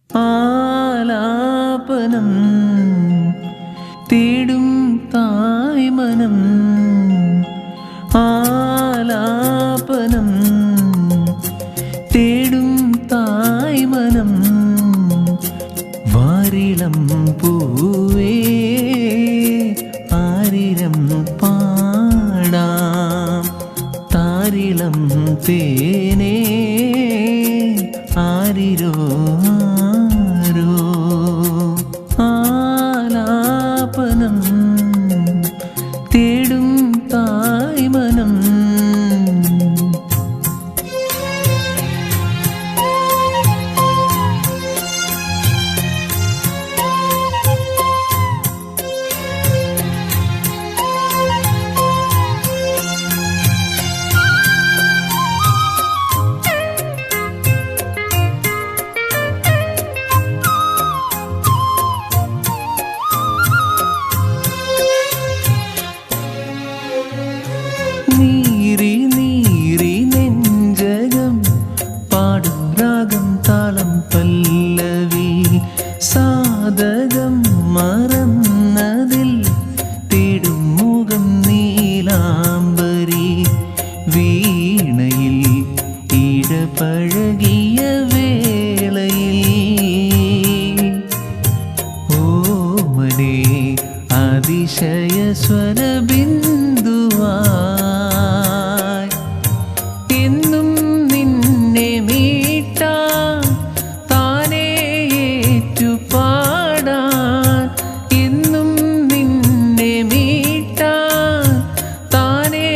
ആലാപനം തേടും തായ്മനം, ആലാപനം തേടും തായ്മനം. വാരിളം പൂവേ ആരിരം പാടാം, താരിളം തേനേ ആരിരോ ആരോ. ആലാപനം തേടും തായ്മനം. നീറി നീറി നെഞ്ചകം പാടും രാഗം താളം പല്ലവി, സാധകം മറന്നതിൽ തേടും മുഖം നീലാംബരി. വീണയിൽ ഇടപഴകിയ വേളയിൽ ഓമനേ അതിശയ സ്വരബിന്ദുവായി എന്നും നിന്നെ മീട്ടാൻ താനേ ഏറ്റുപാടാൻ, എന്നും നിന്നെ മീട്ടാൻ താനേ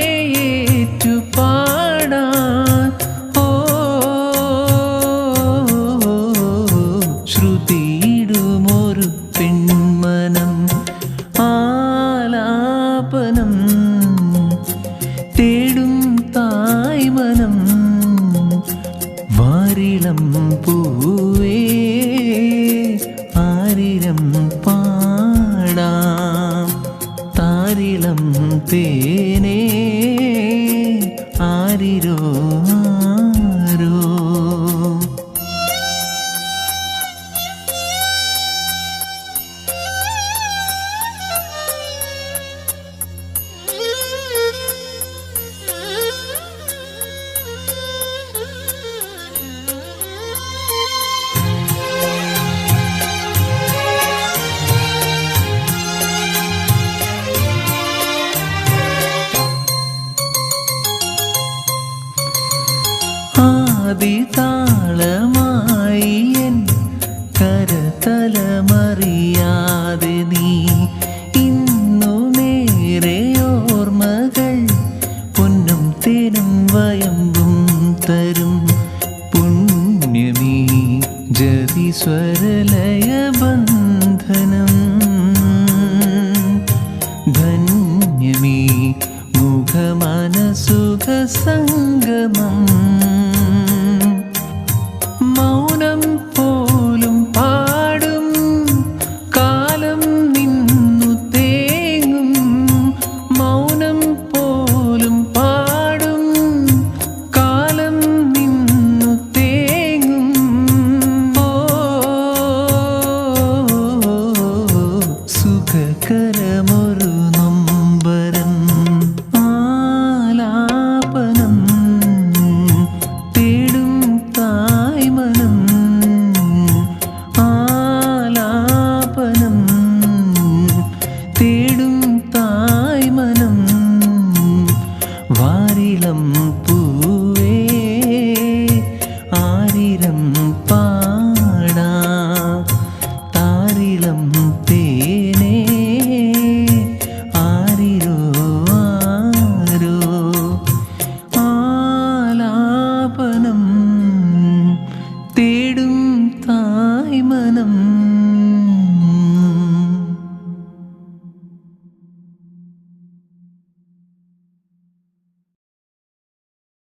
ഏറ്റുപാടാൻ. ഓ ശ്രുതിയിടുമൊരു പെൺമനം. ആലാപനം തേടും തായ്മനം. വാരിളം പൂവേ ആരിരം പാടാം, താരിളം തേനേ ആരിരോ ആരോ. ആദിതാളമായി എൻ കരതലമറിയാതെ നീ ഇന്നു നേരെ ഓർമ്മകൾ പൊന്നും തേനും വയമ്പും തരും. പുണ്യമീ ജതിസ്വരലയ ബന്ധനം, ധന്യമീ മുഖമനസുഖ സംഗമം. മൗനം പോലും പാടും കാലം നിന്നു തേങ്ങും, മൗനം പോലും പാടും കാലം നിന്നു തേങ്ങും. ഓ സുഖകരമൊരു നൊമ്പരം. ആലാപനം തേടും തായ്മനം. ആലാപനം തേടും തായ്മനം. വാരിളം പൂവേ ആരിരം പാടാം, താരിളം തേനേ ആരിരോ ആരോ. ആലാപനം തേടും തായ്മനം.